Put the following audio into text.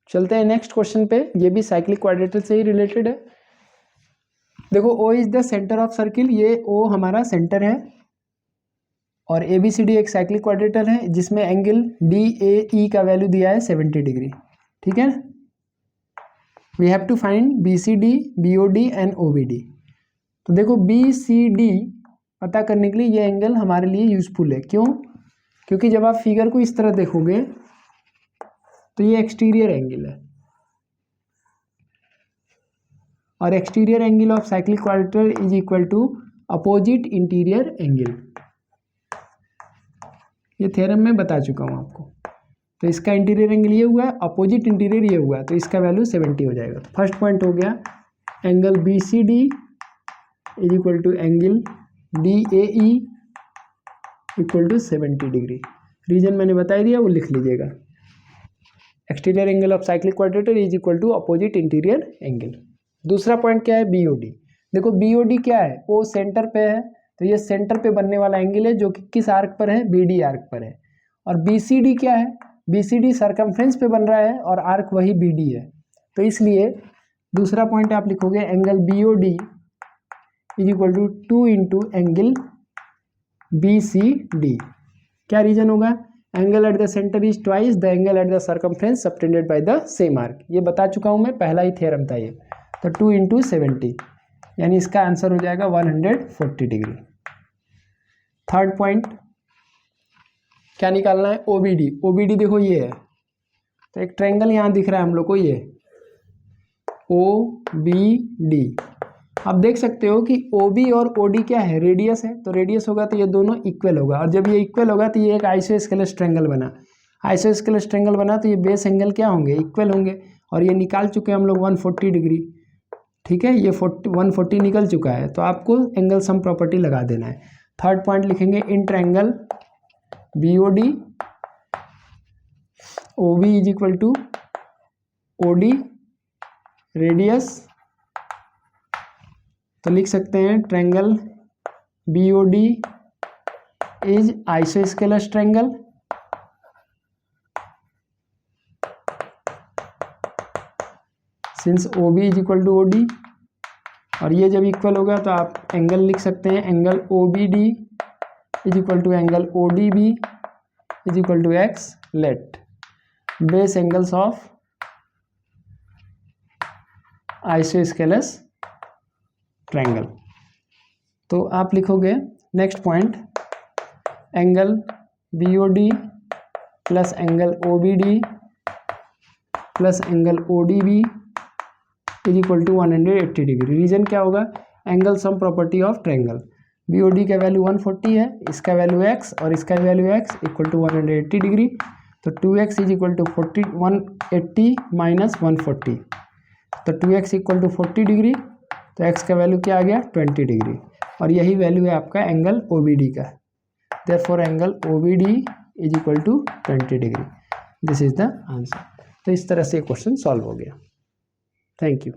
चलते हैं next question पे, ये भी साइक्लिक क्वाड्रेटर से ही रिलेटेड है। देखो O is the centre of circle, ये ओ हमारा सेंटर है और ABCD एक साइक्लिक क्वाड्रेटर है जिसमें एंगल DAE का वैल्यू दिया है 70 डिग्री। ठीक है, we have to find BCD, BOD and OBD। तो देखो BCD पता करने के लिए ये एंगल हमारे लिए यूजफुल है। क्यों? क्योंकि जब आप फिगर को इस तरह देखोगे तो ये एक्सटीरियर एंगल है और exterior angle of cyclic quadrilateral is equal to opposite interior angle. ये थ्योरम में बता चुका हूँ आपको। तो इसका इंटीरियर एंगल ये हुआ, अपोजिट इंटीरियर ये हुआ, तो इसका वैल्यू 70 हो जाएगा। तो फर्स्ट पॉइंट हो गया angle BCD is equal to angle DAE equal to 70 degree. Reason मैंने बता दिया, वो लिख लीजिएगा। Exterior angle of cyclic quadrilateral is equal to opposite interior angle. दूसरा पॉइंट क्या है? BOD। देखो BOD क्या है? वो सेंटर पे है, तो ये सेंटर पे बनने वाला एंगल है जो कि किस आर्क पर है? BD आर्क पर है। और BCD क्या है? BCD सर्कमफ्रेंस पे बन रहा है और आर्क वही BD है। तो इसलिए दूसरा पॉइंट आप लिखोगे angle BOD is equal to 2 into angle BCD। क्या रीजन होगा? Angle at the centre is twice the angle at the circumference subtended by the same arc. ये बता चुका हूं मैं, पहला ही थ्योरम था ये। तो 2 इंटू 70 यानी इसका आंसर हो जाएगा 140 डिग्री। थर्ड पॉइंट क्या निकालना है? OBD। OBD देखो ये है, तो एक ट्रायंगल यहाँ दिख रहा है हम लोग को, ये OBD। आप देख सकते हो कि OB और OD क्या है? रेडियस है, तो रेडियस होगा तो ये दोनों इक्वल होगा, और जब ये इक्वल होगा तो ये एक आइसोस्केलस ट्रायंगल बना। आइसोस्केलस ट्रायंगल बना तो ये बेस एंगल क्या होंगे? इक्वल होंगे, और ये निकाल चुके हैं हम लोग 140 डिग्री। ठीक है, ये 140 निकल चुका है, तो आपको एंगल सम प्रॉपर्टी लगा देना है। थर्ड पॉइंट लिखेंगे in triangle BOD OB is equal to OD radius. तो लिख सकते हैं triangle BOD is isosceles triangle since OB is equal to OD, और ये जब इक्वल होगा तो आप एंगल लिख सकते हैं angle OBD is equal to angle ODB is equal to X। Let base angles of isosceles triangle. तो आप लिखोगे next point angle BOD plus angle OBD plus angle ODB is equal to 180 degree. Reason क्या होगा? Angle sum property of triangle. BOD का value 140 है, इसका value X और इसका value X equal to 180 degree. तो 2X is equal to 180 minus 140, तो 2X equal to 40 degree, तो X का वैल्यू क्या आ गया? 20 डिग्री, और यही वैल्यू है आपका एंगल OBD का। Therefore angle OBD is equal to 20 degree. This is the answer. तो इस तरह से क्वेश्चन सॉल्व हो गया। Thank you.